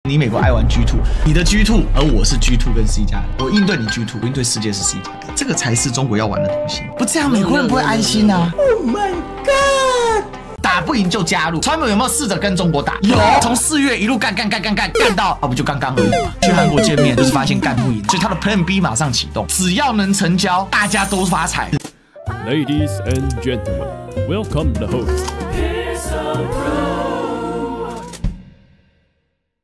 你美國愛玩 G2， 你的 G2， 而我是 G2 跟 C 加，我應對你 G2， 我應對世界是 C 加，這個才是中國要玩的東西。不這樣，美國人不會安心啊 ！Oh my god！ 打不贏就加入。川普有沒有試着跟中國打？有，從4月一路幹到，不就剛剛而已嗎？去韓國見面就是發現幹不贏，所以他的 Plan B 馬上啟動，只要能成交，大家都發財。Ladies and gentlemen, welcome the host.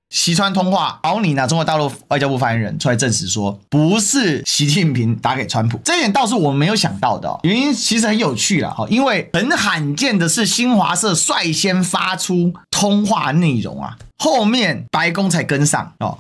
西川通話，毛寧呢？中國大陸外交部發言人出來證實說，不是習近平打給川普，這一點倒是我們沒有想到的哦。原因其實很有趣啦，因為很罕見的是新華社率先發出通話內容啊。後面白宮才跟上哦，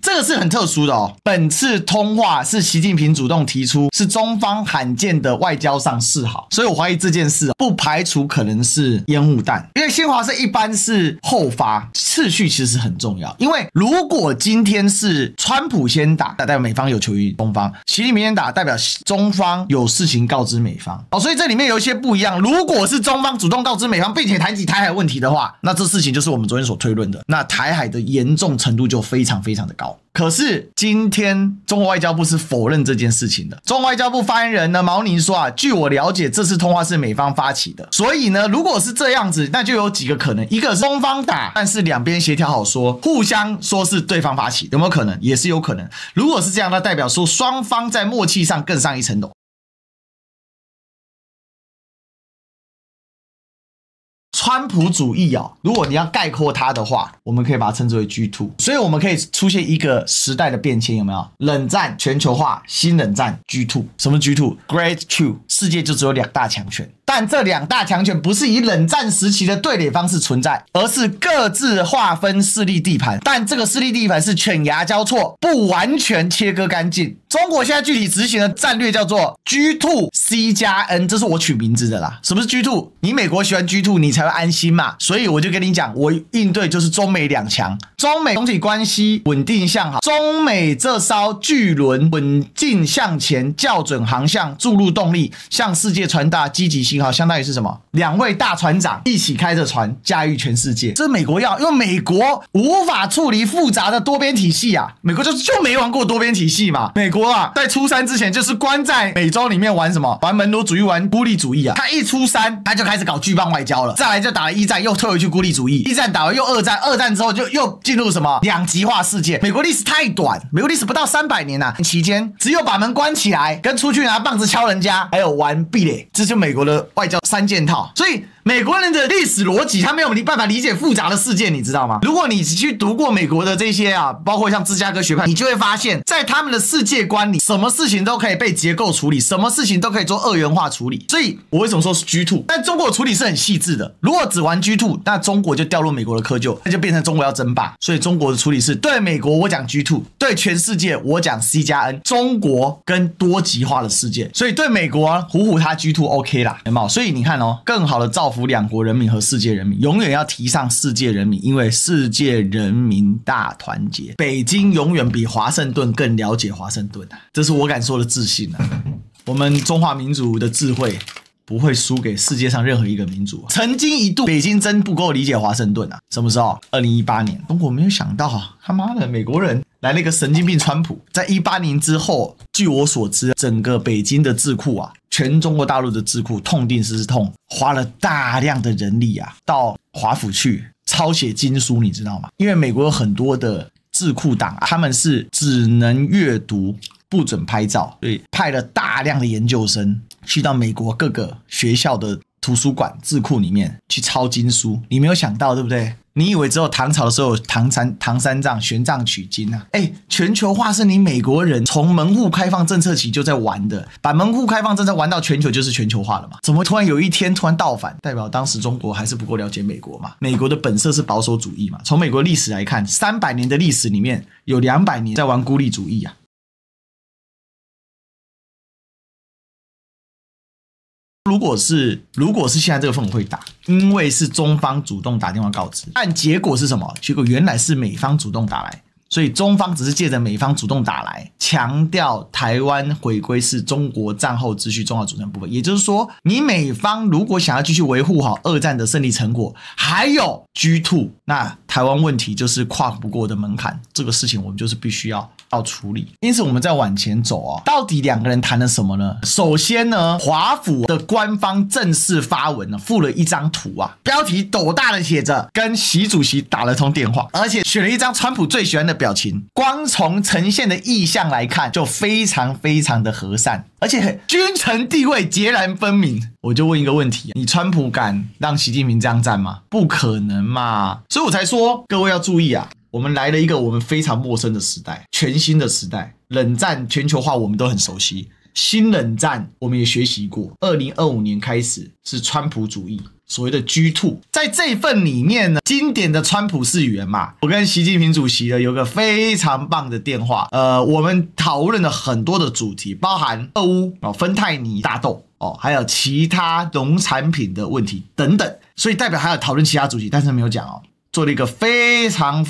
這個是很特殊的哦。本次通話是習近平主動提出，是中方罕見的外交上示好，所以我懷疑這件事不排除可能是煙霧彈，因為新華社一般是後發，次序其實很重要。因為如果今天是川普先打，代表美方有求於中方；習近平先打，代表中方有事情告知美方。哦，所以這裡面有一些不一樣。如果是中方主動告知美方，並且談及台海問題的話，那這事情就是我們昨天所推論的，那台海的嚴重程度就非常的高。可是今天中国外交部是否認這件事情的。中國外交部發言人呢，毛寧說啊，据我了解，這次通話是美方發起的。所以呢，如果是這樣子，那就有幾個可能：一個是中方打，但是兩邊協調好說，互相說是對方發起，有沒有可能？也是有可能。如果是這樣，那代表說雙方在默契上更上一層樓。川普主義啊，如果你要概括它的話，我們可以把它稱之為 G2， 所以我們可以出現一個時代的變遷，有沒有？冷戰全球化，新冷戰 G2。什麼 G2？Great Q， 世界就只有2大強權。但這2大強權不是以冷戰時期的對壘方式存在，而是各自劃分勢力地盤。但這個勢力地盤是犬牙交錯，不完全切割乾淨。中國現在具體執行的戰略叫做 G2C+N， 這是我取名字的啦。什麼是 G2？ 你美國喜歡 G2， 你才會安心嘛。所以我就跟你講，我應對就是中美2強，中美總體關係穩定向好，中美這艘巨輪穩定向前，校準航向，注入動力，向世界傳達積極性。好，相當於是什麼？2位大船長一起開着船，駕馭全世界。這是美國要，因為美國無法處理複雜的多邊體系啊。美國就沒玩過多邊體系嘛。美國啊，在出山之前就是關在美洲裡面玩什麼？玩門羅主義，玩孤立主義啊。他一出山，他就開始搞巨棒外交了。再來就打了1戰，又退回去孤立主義。1戰打完又2戰，2戰之後就又進入什麼2極化世界。美國歷史太短，美國歷史不到300年啊，期間只有把門關起來，跟出去拿棒子敲人家，還有玩壁壘，這就美國的外交3件套。所以美國人的歷史邏輯，他沒有辦法理解複雜的事件，你知道嗎？如果你去讀過美國的這些啊，包括像芝加哥學派，你就會發現，在他們的世界觀裡，什麼事情都可以被結構處理，什麼事情都可以做2元化處理。所以我為什麼說是 G2？ 但中國的處理是很細緻的。如果只玩 G2， 那中國就掉入美國的窠臼，那就變成中國要爭霸。所以中國的處理是對美國我講 G2， 對全世界我講 C+N， 中國跟多極化的世界。所以对美國啊，唬他 G2 OK 啦，有沒有？所以你看哦，更好的造福2國人民和世界人民，永遠要提倡世界人民，因為世界人民大團結。北京永遠比華盛頓更了解華盛頓啊，這是我敢說的自信啊。我們中華民族的智慧不會輸給世界上任何一個民族。曾經一度，北京真不夠理解華盛頓啊。什麼時候？2018年。中國沒有想到啊，他媽的美國人來了一個神經病川普。在18年之後，據我所知，整個北京的智庫啊，全中國大陸的智庫痛定思痛，花了大量的人力啊，到華府去抄寫經書，你知道嗎？因為美國有很多的智庫黨，他們是只能閱讀，不准拍照，所以派了大量的研究生去到美國各個學校的圖書館、智庫裡面去抄經書。你沒有想到，對不對？你以為只有唐朝的時候有唐三藏玄奘取經啊？全球化是你美國人從門戶開放政策起就在玩的，把门戶開放政策玩到全球就是全球化了嘛？怎麼突然有一天突然倒反？代表當时中國還是不夠了解美國嘛？美國的本色是保守主義嘛？從美國歷史來看，300年的歷史裡面有200年在玩孤立主義啊。如果是現在這個氛圍會打，因為是中方主動打電話告知，但結果是什麼？結果原來是美方主動打來所以中方只是借着美方主動打來，強調台灣回歸是中國戰後秩序重要組成部分。也就是說，你美方如果想要繼續維護好二戰的勝利成果，還有 G2， 那台灣問題就是跨不過的門檻，這個事情我們就是必須要處理。因此我們再往前走啊，到底兩個人談了什麼呢？首先呢，華府的官方正式發文呢，附了一張圖啊，標題斗大的寫着跟習主席打了通電話，而且選了一張川普最喜歡的表情，光從呈現的意象來看就非常非常的和善，而且君臣地位截然分明。我就問一個問題，你川普敢讓習近平這樣站嗎？不可能嘛。所以我才說各位要注意啊，我們來了一個我们非常陌生的时代，全新的时代。冷戰全球化我們都很熟悉，新冷戰我們也學習過。2025年開始是川普主義，所謂的 G2， 在這份裡面呢，經典的川普式語言嘛，我跟習近平主席呢有個非常棒的電話，我們討論了很多的主題，包含俄烏、芬太尼大豆還有其他農產品的問題等等，所以代表還有討論其他主題，但是沒有講哦，做了一個非常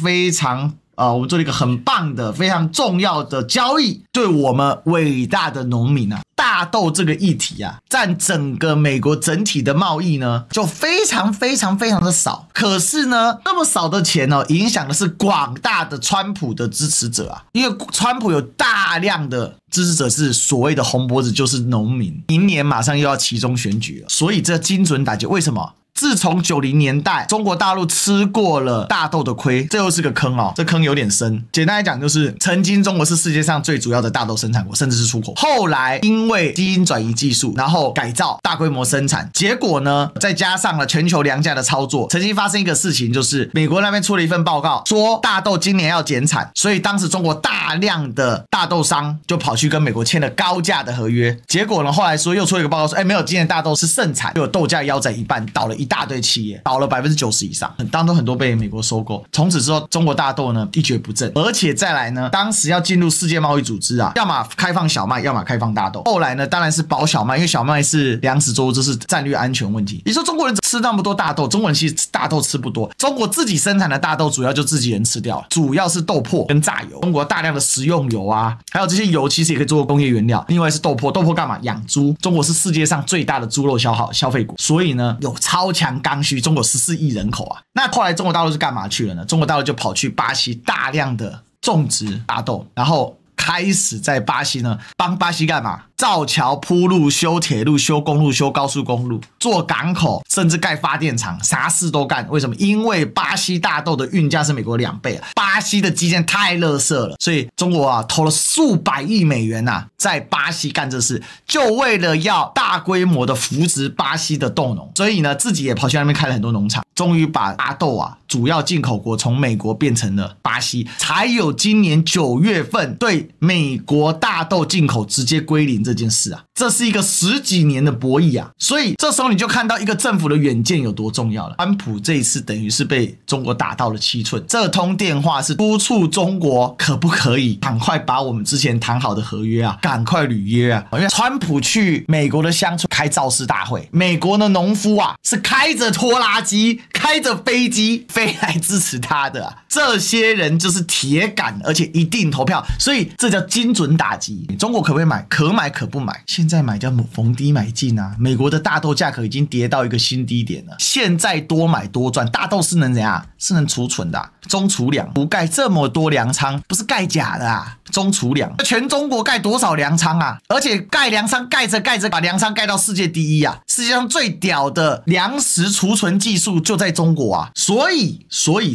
我們做了一個很棒的、非常重要的交易，對我們偉大的農民啊，大豆這個議題啊，佔整個美國整體的貿易呢，就非常的少。可是呢，那麼少的錢呢，影響的是廣大的川普的支持者啊，因為川普有大量的支持者是所謂的紅脖子，就是農民。明年馬上又要期中選舉了，所以這精準打擊。為什麼？自從90年代中國大陸吃過了大豆的虧，這又是個坑哦，這坑有點深。簡單來講，就是曾經中國是世界上最主要的大豆生產國，甚至是出口。後來因為基因轉移技術，然後改造大規模生產，結果呢，再加上了全球糧價的操作，曾經發生一個事情，就是美國那邊出了一份報告，說大豆今年要減產，所以當時中國大量的大豆商就跑去跟美國簽了高價的合約。結果呢，後來說又出了一個報告說，沒有，今年大豆是盛產，結果豆價腰斬一半，倒了一大堆企業，倒了90%以上，當中很多被美國收購。從此之後，中國大豆呢一蹶不振，而且再來呢，當時要進入世界貿易組織啊，要麼開放小麥，要麼開放大豆。後來呢，當然是保小麥，因為小麥是糧食作物，這是戰略安全問題。你說中國人吃那麼多大豆，中國人其實大豆吃不多，中國自己生產的大豆主要就自己人吃掉了，主要是豆粕跟榨油。中國大量的食用油啊，還有這些油其實也可以做工業原料。另外是豆粕，豆粕幹嘛？養豬。中國是世界上最大的豬肉消費國，所以呢有超強剛需。中國14億人口啊，那後來中國大陸是幹嘛去了呢？中國大陸就跑去巴西大量的種植大豆，然後開始在巴西呢幫巴西幹嘛？造橋鋪路、修鐵路、修公路、修高速公路、做港口，甚至蓋發電廠，啥事都幹。為什麼？因為巴西大豆的運價是美國2倍啊！巴西的基建太垃圾了，所以中國啊投了數百億美元啊，在巴西幹這事，就為了要大規模的扶植巴西的豆農。所以呢，自己也跑去那邊開了很多農場，終於把大豆啊主要進口國從美國變成了巴西，才有今年9月份對美國大豆進口直接歸零這件事啊，這是一個10幾年的博弈啊，所以這時候你就看到一個政府的遠見有多重要了。川普這一次等於是被中國打到了7寸，這通電話是督促中國可不可以趕快把我們之前談好的合約啊，趕快履約啊。因為川普去美國的鄉村開造勢大會，美國的農夫啊是開着拖拉機、開着飛機飛來支持他的啊，這些人就是鐵桿，而且一定投票，所以這叫精準打擊。中國可不可以買？可買可不買。現在買叫逢低買進啊！美國的大豆價格已經跌到一個新低點了，現在多買多賺。大豆是能怎樣？是能儲存的啊，中儲糧。不蓋這麼多糧倉，不是蓋假的啊！中儲糧，全中國蓋多少糧倉啊？而且蓋糧倉蓋着蓋着，把糧倉蓋到世界第一啊！世界上最屌的糧食儲存技術就在中國啊！所以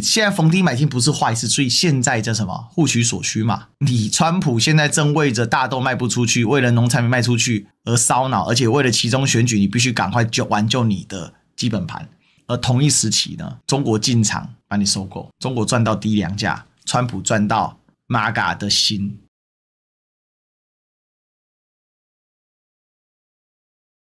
現在逢低買進不是壞事，所以現在叫什麼？互取所需嘛。你川普現在正為着大豆賣不出去，為了農產品賣出去而燒腦，而且為了期中選舉，你必須趕快挽救你的基本盤。而同一時期呢，中國進場把你收購，中國賺到低糧價，川普賺到 MAGA 的心。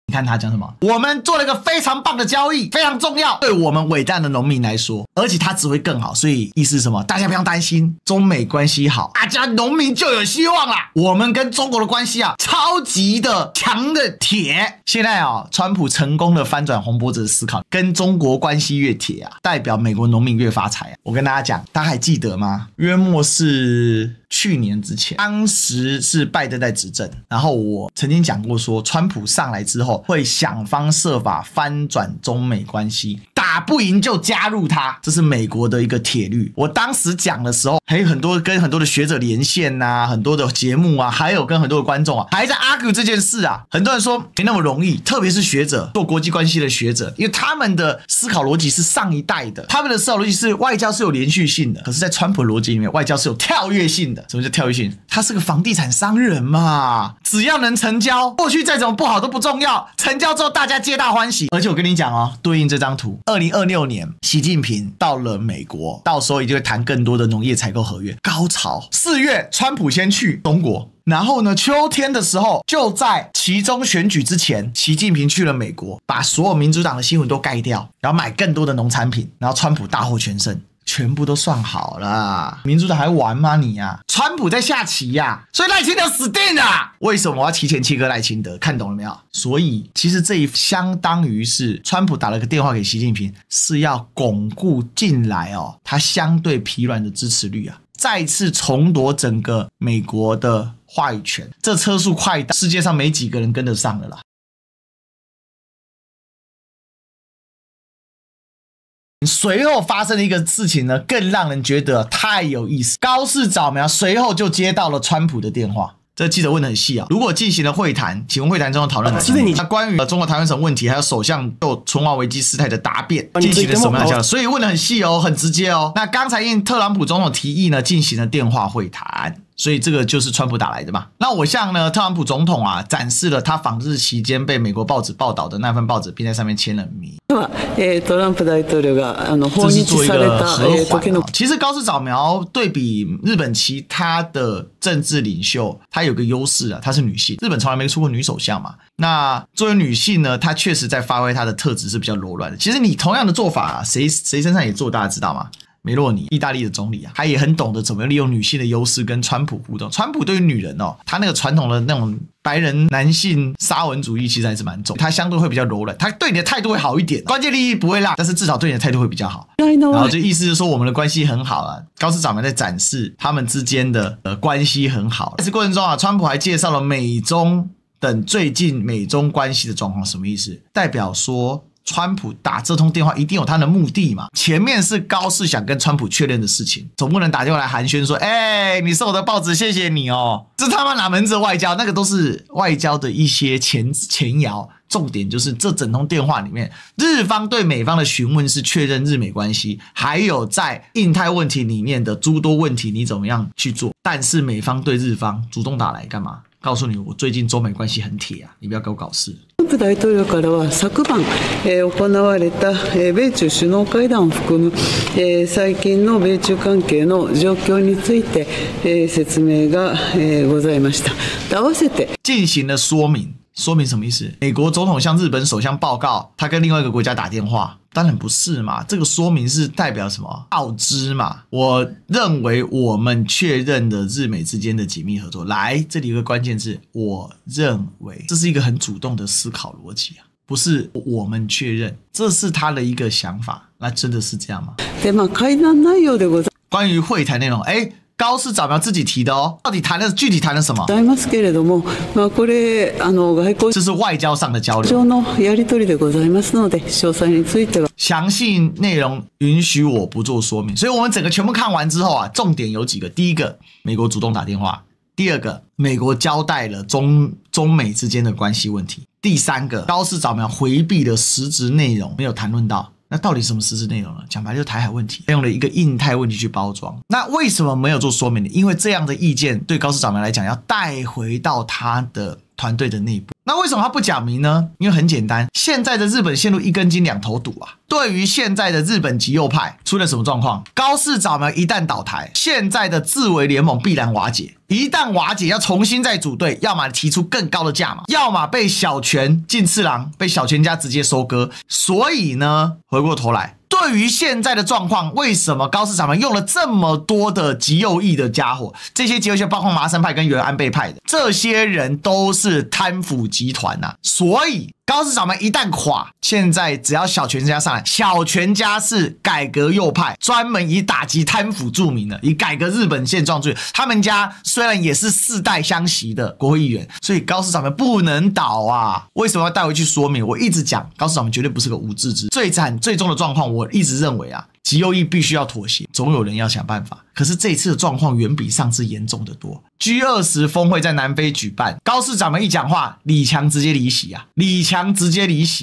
你看他講什麼？我們做了一個非常棒的交易，非常重要，對我們偉大的農民來說，而且它只會更好。所以意思是什麼？大家不用擔心，中美關係好，大家農民就有希望啦。我們跟中國的關係啊，超級的強的鐵。現在啊，川普成功的翻轉紅脖子的思考，跟中國關係越鐵啊，代表美國農民越發財啊。我跟大家講，大家還記得嗎？約莫是去年之前，當時是拜登在執政，然後我曾經講過說，川普上來之後會想方設法翻轉中美關係，打不贏就加入他，這是美國的一個鐵律。我當時講的時候，還有跟很多的學者連線啊，很多的節目啊，還有跟很多的觀眾啊，還在 argue 這件事啊。很多人說沒那麼容易，特別是學者，做國際關係的學者，因為他們的思考邏輯是上一代的，他們的思考邏輯是外交是有連續性的，可是在川普的邏輯裡面，外交是有跳躍性的。什麼叫跳躍性？他是個房地產商人嘛，只要能成交，過去再怎麼不好都不重要，成交之後大家皆大歡喜。而且我跟你講哦，對應這張圖，2026年習近平到了美國，到時候一定會談更多的農業採購合約，高潮。4月川普先去中國，然後呢，秋天的時候，就在期中選舉之前，習近平去了美國，把所有民主黨的新聞都蓋掉，然後買更多的農產品，然後川普大獲全勝。全部都算好了，民主黨還玩嗎你啊？川普在下棋呀，所以賴清德死定了。為什麼我要提前切割賴清德？看懂了沒有？所以其實這一相當於是川普打了個電話給習近平，是要鞏固進來他相對疲軟的支持率啊，再次重奪整個美國的話語權。這車速快到世界上沒幾個人跟得上了啦。隨後發生的一個事情呢，更讓人覺得太有意思。高市早苗隨後就接到了川普的電話，這記者問得很細啊。如果進行了會談，請問會談中的討論那關於中國台灣省問題，還有首相對存亡危機事態的答辯，進行了什麼樣的交流？所以問得很細哦，很直接哦。那剛才應特朗普總統提議呢，進行了電話會談。所以這個就是川普打來的嘛。那我向呢特朗普總統啊展示了他訪日期間被美國報紙報道的那份報紙，並在上面簽了名。トランプ大統領が這是做一個和緩。其實高市早苗對比日本其他的政治領袖，她有個優勢啊，她是女性。日本從來沒出過女首相嘛。那作為女性呢，她確實在發揮她的特質是比較柔軟的。其實你同樣的做法啊，誰身上也做，大家知道嗎？梅洛尼，意大利的總理啊，他也很懂得怎麼利用女性的優勢跟川普互動。川普對於女人他那個傳統的那種白人男性沙文主義其實還是蠻重，他相對會比較柔軟，他對你的態度會好一點，關鍵利益不會讓，但是至少對你的態度會比較好。然後就意思是說我們的關係很好啊，高市早苗在展示他們之間的關係很好。在這過程中啊，川普還介紹了美中等最近美中關係的狀況，什麼意思？代表說川普打這通電話一定有他的目的嘛？前面是高市想跟川普確認的事情，總不能打電話來寒暄說，你是我的報紙，謝謝你哦。這他媽哪門子的外交？那個都是外交的一些前搖。重點就是這整通電話裡面，日方對美方的詢問是確認日美關係，還有在印太問題裡面的諸多問題你怎麼樣去做。但是美方對日方主動打來幹嘛？告訴你我最近中美關係很鐵啊，你不要給我搞事。トランプ大統領からは昨晩、行われた、米中首脳会談を含む、最近の米中関係の狀況について、説明が、ございました。合わせて進行了說明。說明什麼意思？美國總統向日本首相報告，他跟另外一個國家打電話，當然不是嘛。這個說明是代表什麼？告知嘛。我認為我們確認了日美之間的緊密合作。來，這裡有個關鍵字，我認為，這是一個很主動的思考邏輯啊，不是我們確認，這是他的一個想法。那真的是這樣嗎？會談內容でございます。關於會談內容，高市早苗自己提的哦，到底具體談了什麼？這是外交上的交流。詳細內容允許我不做說明，所以我們整個全部看完之後啊，重點有幾個：第一個，美國主動打電話；第二個，美國交代了中美之間的關係問題；第三個，高市早苗回避了實質內容，沒有談論到。那到底什麼實質內容呢？講白了就是台海問題，用了一個印太問題去包裝。那為什麼沒有做說明呢？因為這樣的意見對高市早苗來講，要帶回到他的團隊的內部。那為什麼他不講明呢？因為很簡單，現在的日本陷入一根筋兩頭堵啊。對於現在的日本極右派出了什麼狀況？高市早苗一旦倒台，現在的自衛聯盟必然瓦解。一旦瓦解，要重新再組隊，要麼提出更高的價碼，要麼被小泉進次郎被小泉家直接收割。所以呢，回過頭來，對於現在的狀況，為什麼高市早苗用了這麼多的極右翼的家伙？這些極右翼包括麻生派跟原安倍派的，這些人都是貪腐集團啊。所以高市早苗一旦垮，現在只要小泉家上來，小泉家是改革右派，專門以打擊貪腐著名的，以改革日本現狀著名。他們家雖然也是4代相襲的國會議員，所以高市早苗不能倒啊。為什麼要帶回去說明？我一直講高市早苗絕對不是個無志之最慘最終的狀況，我一直認為啊，極右翼必須要妥協，總有人要想辦法。可是這一次的狀況遠比上次嚴重得多。G20 峰會在南非舉辦，高市早苗一講話，李強直接離席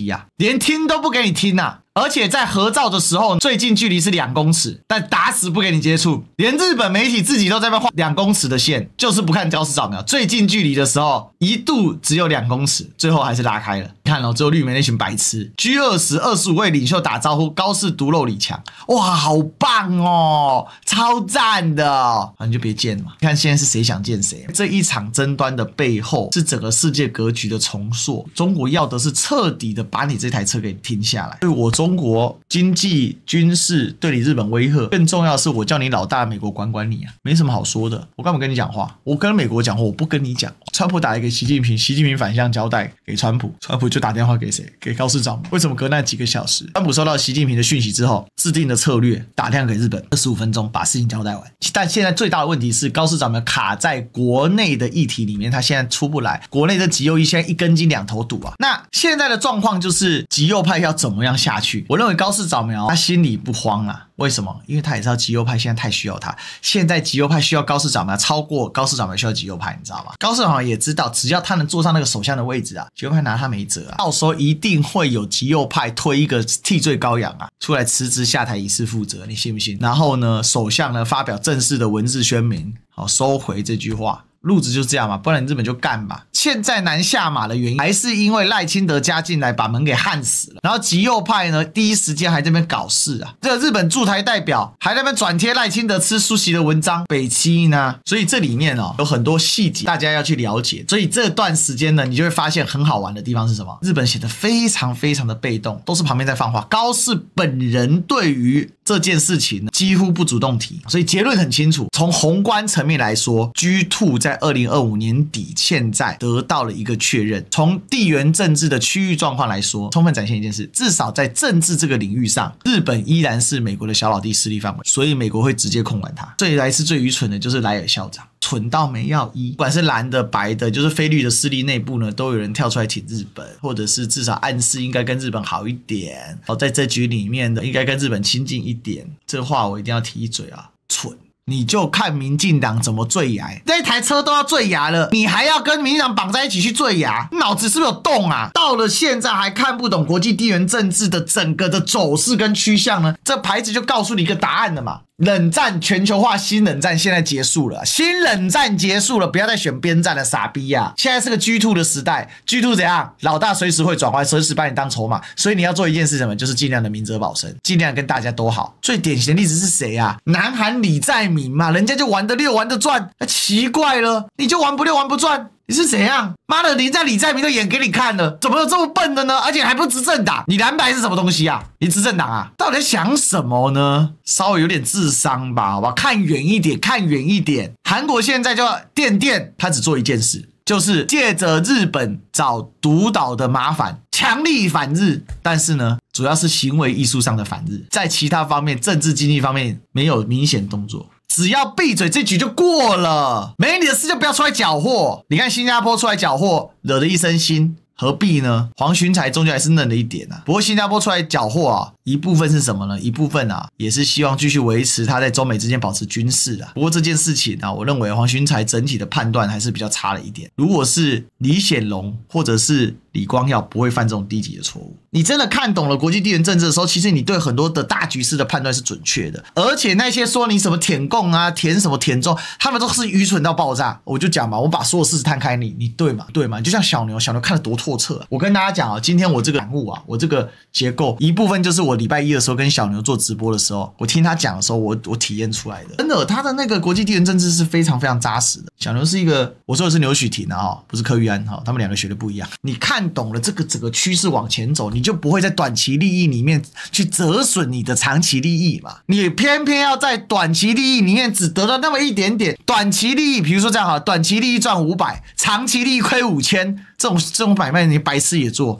啊，連聽都不給你聽啊。而且在合照的時候，最近距離是2公尺，但打死不給你接觸。連日本媒體自己都在那畫2公尺的線，就是不看高市早苗。最近距離的時候，一度只有2公尺，最後還是拉開了。看哦，只有綠媒那群白痴。G20 25位領袖打招呼，高市獨漏李強，哇，好棒哦，超讚的哦。你就別見了嘛。看現在是誰想見誰。這一場爭端的背後，是整個世界格局的重塑。中國要的是徹底的把你這台車給停下來。對中國經濟、軍事對你日本威嚇，更重要的是我叫你老大美國管管你啊，沒什麼好說的。我幹嘛跟你講話？我跟美國講話，我不跟你講。川普打來給習近平，習近平反向交代給川普，川普就打電話給誰？給高市早苗。為什麼隔那幾個小時，川普收到習近平的訊息之後，制定的策略打電話給日本，25分鐘把事情交代完。但現在最大的問題是高市早苗卡在國內的議題裡面，他現在出不來。國內的極右翼現在一根筋兩頭堵啊。那現在的狀況就是極右派要怎麼樣下去？我認為高市早苗他心裡不慌啊。為什麼？因為他也知道極右派現在太需要他。現在極右派需要高市早苗，超過高市早苗需要極右派，你知道嗎？高市早苗也知道，只要他能坐上那個首相的位置啊，極右派拿他沒轍啊。到時候一定會有極右派推一個替罪羔羊啊，出來辭職下台以示負責，你信不信？然後呢，首相呢發表正式的文字宣明，好收回這句話。路子就是這樣嘛，不然日本就幹吧。現在難下馬的原因，還是因為賴清德加進來把門給焊死了。然後極右派呢，第一時間還在那邊搞事啊。這個日本駐台代表還在那邊轉貼賴清德吃蘇席的文章，北七呢。所以這裡面哦有很多細節，大家要去了解。所以這段時間呢，你就會發現很好玩的地方是什麼？日本顯得非常非常的被動，都是旁邊在放話。高市本人對於這件事情呢，幾乎不主動提，所以結論很清楚。從宏觀層面來說 ，G2 在2025年底現在得到了一個確認。從地緣政治的區域狀況來說，充分展現一件事，至少在政治這個領域上，日本依然是美國的小老弟勢力範圍，所以美國會直接控管它。最來是最愚蠢的就是萊爾校長。蠢到沒藥醫，不管是藍的白的，就是非綠的勢力內部呢，都有人跳出來挺日本，或者是至少暗示應該跟日本好一點。在這局裡面的應該跟日本親近一點。這話我一定要提一嘴啊，蠢！你就看民進黨怎麼墜崖，這台車都要墜崖了，你還要跟民進黨綁在一起去墜崖？腦子是不是有洞啊？到了現在還看不懂國際地緣政治的整個的走勢跟趨向呢？這牌子就告訴你一個答案了嘛。冷戰全球化，新冷戰現在結束了，新冷戰結束了，不要再選邊站了，傻逼啊！現在是個 G2 的時代 ，G2 怎樣？老大隨時會轉彎，隨時把你當籌碼，所以你要做一件事什麼？就是盡量的明哲保身，盡量跟大家都好。最典型的例子是誰啊？南韓李在明嘛，人家就玩得溜，玩得轉，奇怪了，你就玩不溜，玩不轉。你是怎樣？媽的，連在李在明都演給你看了，怎麼有這麼笨的呢？而且還不執政黨，你藍白是什麼東西啊？你執政黨啊？到底在想什麼呢？稍微有點智商吧，好吧？看遠一點，看遠一點。韓國現在就電，他只做一件事，就是借着日本找獨島的麻煩，強力反日。但是呢，主要是行為藝術上的反日，在其他方面，政治經濟方面沒有明顯動作。只要閉嘴，這局就過了。沒你的事就不要出來攪和。你看新加坡出來攪和，惹得一身腥，何必呢？黃循財終究還是嫩了一點啊。不過新加坡出來攪和啊，一部分是什麼呢？一部分啊，也是希望繼續維持他在中美之間保持軍事啊。不過這件事情啊，我認為黃循財整體的判斷還是比較差了一點。如果是李顯龍或者是李光耀，不會犯這種低級的錯誤。你真的看懂了國際地緣政治的時候，其實你對很多的大局勢的判斷是準確的。而且那些說你什麼舔共啊、舔什麼舔中，他們都是愚蠢到爆炸。我就講嘛，我把所有事實攤開你對嘛？對嘛？就像小牛看得多透徹啊。我跟大家講啊，今天我這個感悟啊，我這個結構一部分就是我禮拜一的時候跟小牛做直播的時候，我聽他講的時候，我體驗出來的。真的，他的那個國際地緣政治是非常非常扎實的。小牛是一個，我說的是牛許婷啊，不是柯玉安哈，他們兩個學的不一樣。你看懂了这個整個趨勢往前走，你就不會在短期利益裡面去折損你的長期利益嘛。你偏偏要在短期利益裡面只得到那麼一點點，短期利益，比如說這樣好，短期利益賺500，長期利益虧5000，這種買賣你白痴也做。